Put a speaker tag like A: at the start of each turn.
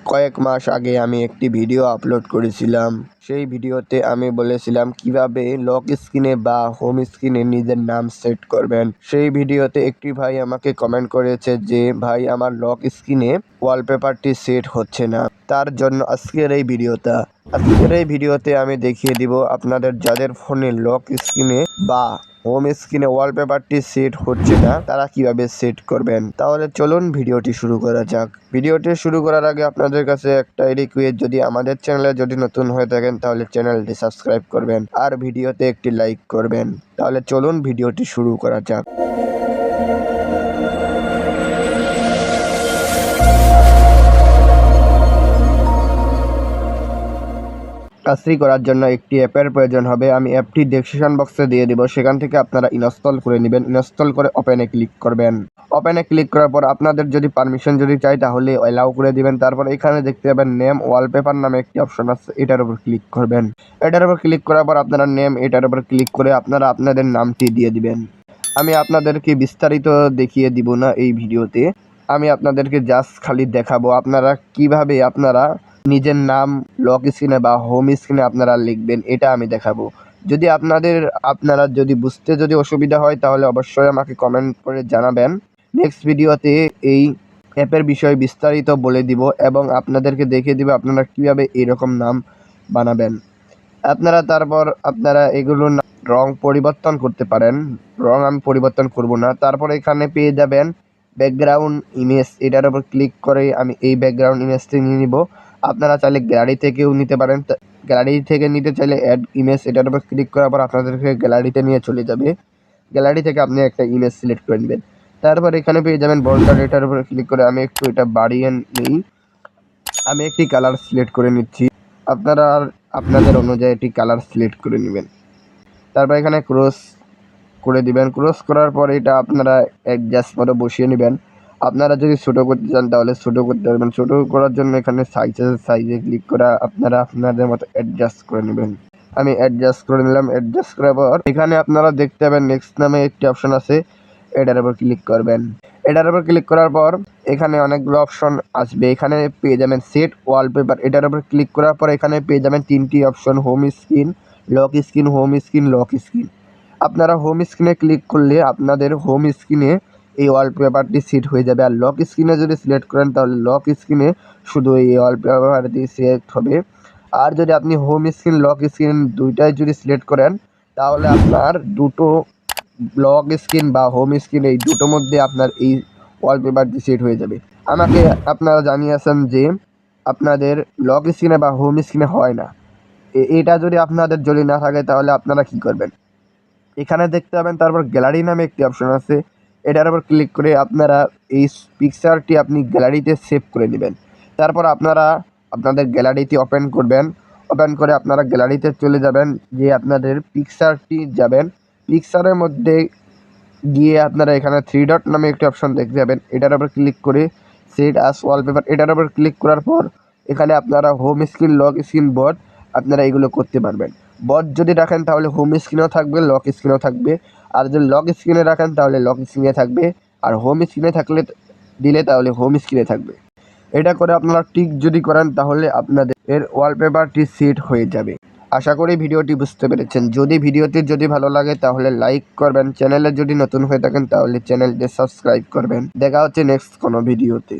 A: কয়েক মাস আগে আমি একটি ভিডিও আপলোড করেছিলাম। সেই ভিডিওতে আমি বলেছিলাম কিভাবে লক স্ক্রিনে বা হোম স্ক্রিনে নিজের নাম সেট করবেন। সেই ভিডিওতে একটি ভাই আমাকে কমেন্ট করেছে যে ভাই আমার লক স্ক্রিনে ওয়ালপেপারটি সেট হচ্ছে না। তার জন্য আজকের এই ভিডিওতে আমি দেখিয়ে দিব আপনাদের যাদের ফোনে লক স্ক্রিনে বা হোম স্ক্রিনে ওয়ালপেপারটি সেট হচ্ছে না তারা কিভাবে সেট করবেন। তাহলে চলুন ভিডিওটি শুরু করা যাক। ভিডিওটি শুরু করার আগে আপনাদের কাছে একটাই রিকোয়েস্ট, যদি আমাদের চ্যানেলে যদি নতুন হয়ে থাকেন তাহলে চ্যানেলটি সাবস্ক্রাইব করবেন আর ভিডিওতে একটি লাইক করবেন। তাহলে চলুন ভিডিওটি শুরু করা যাক। কাজটি করার জন্য একটি অ্যাপের প্রয়োজন হবে। আমি অ্যাপটি ডেসক্রিপশন বক্সে দিয়ে দিব, সেখান থেকে আপনারা ইনস্টল করে নেবেন। ইনস্টল করে ওপেনে ক্লিক করবেন। ওপেনে ক্লিক করার পর আপনাদের যদি পারমিশন যদি চাই তাহলে অ্যালাউ করে দিবেন। তারপর এখানে দেখতে পাবেন নেম ওয়ালপেপার নামে একটি অপশন আছে, এটার উপর ক্লিক করবেন। এটার উপর ক্লিক করার পর আপনারা নেম এটার উপর ক্লিক করে আপনারা আপনাদের নামটি দিয়ে দিবেন। আমি আপনাদেরকে বিস্তারিত দেখিয়ে দিব না এই ভিডিওতে, আমি আপনাদেরকে জাস্ট খালি দেখাবো আপনারা কিভাবে আপনারা নিজের নাম লক স্ক্রিনে বা হোম স্ক্রিনে আপনারা লিখবেন, এটা আমি দেখাবো। যদি আপনারা যদি বুঝতে যদি অসুবিধা হয় তাহলে অবশ্যই আমাকে কমেন্ট করে জানাবেন। নেক্সট ভিডিওতে এই অ্যাপের বিষয়ে বিস্তারিত বলে দিব এবং আপনাদেরকে দেখিয়ে দিব আপনারা কীভাবে এরকম নাম বানাবেন। তারপর আপনারা এগুলোর রং পরিবর্তন করতে পারেন। রং আমি পরিবর্তন করব না। তারপর এখানে পেয়ে যাবেন ব্যাকগ্রাউন্ড ইমেজ, এটার উপর ক্লিক করে আমি এই ব্যাকগ্রাউন্ড ইমেজটি নিয়ে নিব। আপনারা চাইলে গ্যালারি থেকেও নিতে পারেন। গ্যালারি থেকে নিতে চাইলে অ্যাড ইমেজ এটার উপর ক্লিক করার পর আপনাদেরকে গ্যালারিতে নিয়ে চলে যাবে। গ্যালারি থেকে আপনি একটা ইমেজ সিলেক্ট করে নেবেন। তারপর এখানে পেয়ে যাবেন বর্ডার, এটার উপর ক্লিক করে আমি একটু এটা বাড়িয়ে নিই। আমি একটি কালার সিলেক্ট করে নিচ্ছি, আপনারা আপনাদের অনুযায়ী একটি কালার সিলেক্ট করে নেবেন। তারপর এখানে ক্রস করে দিবেন। ক্রস করার পর এটা আপনারা অ্যাডজাস্ট মতো বসিয়ে নেবেন। আপনারা যদি ছোটো করতে চান তাহলে ছোটো করতে পারবেন। ছোটো করার জন্য এখানে সাইজে ক্লিক করে আপনারা আপনাদের মতো অ্যাডজাস্ট করে নেবেন। আমি অ্যাডজাস্ট করে নিলাম। অ্যাডজাস্ট করার পর এখানে আপনারা দেখতে পাবেন নেক্সট নামে একটি অপশন আছে, এটার উপর ক্লিক করবেন। এটার উপর ক্লিক করার পর এখানে অনেকগুলো অপশন আসবে। এখানে পেয়ে যাবেন সেট ওয়ালপেপার, এটার উপর ক্লিক করার পর এখানে পেয়ে যাবেন তিনটি option, home screen, lock screen, home screen, lock screen. আপনারা হোম স্ক্রিনে ক্লিক করলে আপনাদের হোম স্ক্রিনে এই ওয়ালপেপারটি সেট হয়ে যাবে। আর লক স্ক্রিনে যদি সিলেক্ট করেন তাহলে লক স্ক্রিনে শুধু এই ওয়ালপেপারটি সিলেক্ট হবে। আর যদি আপনি হোম স্ক্রিন লক স্ক্রিন দুইটাই যদি সিলেক্ট করেন তাহলে আপনার দুটো লক স্ক্রিন বা হোম স্ক্রিন এই দুটোর মধ্যে আপনার এই ওয়ালপেপারটি সেট হয়ে যাবে। আমাকে আপনারা জানিয়েছেন যে আপনাদের লক স্ক্রিনে বা হোম স্ক্রিনে হয় না। এটা যদি আপনাদের যদি না থাকে তাহলে আপনারা কি করবেন, এখানে দেখতে পাবেন তারপর গ্যালারি নামে একটি অপশন আছে, এটার উপর ক্লিক করে আপনারা এই পিকচারটি আপনি গ্যালারিতে সেভ করে নেবেন। তারপর আপনারা আপনাদের গ্যালারিটি ওপেন করবেন। ওপেন করে আপনারা গ্যালারিতে চলে যাবেন, যে আপনাদের পিকচারটি যাবেন। পিকচারের মধ্যে গিয়ে আপনারা এখানে 3 ডট নামে একটি অপশন দেখতে পাবেন, এটার উপর ক্লিক করে সেট অ্যাজ ওয়ালপেপার, এটার উপর ক্লিক করার পর এখানে আপনারা home screen, lock screen, board আপনারা এগুলো করতে পারবেন। বোর্ড যদি রাখেন তাহলে হোম স্ক্রিনেও থাকবে, লক স্ক্রিনেও থাকবে। আর যদি লক স্ক্রিনে রাখেন তাহলে লক স্ক্রিনে থাকবে, আর হোম স্ক্রিনে থাকলে দিলে তাহলে হোম স্ক্রিনে থাকবে। এটা করে আপনারা টিক যদি করেন তাহলে আপনাদের ওয়ালপেপারটি সেট হয়ে যাবে। আশা করি ভিডিওটি বুঝতে পেরেছেন। যদি ভিডিওটি যদি ভালো লাগে তাহলে লাইক করবেন। চ্যানেলে যদি নতুন হয়ে থাকেন তাহলে চ্যানেলটি সাবস্ক্রাইব করবেন। দেখা হচ্ছে নেক্সট কোনো ভিডিওতে।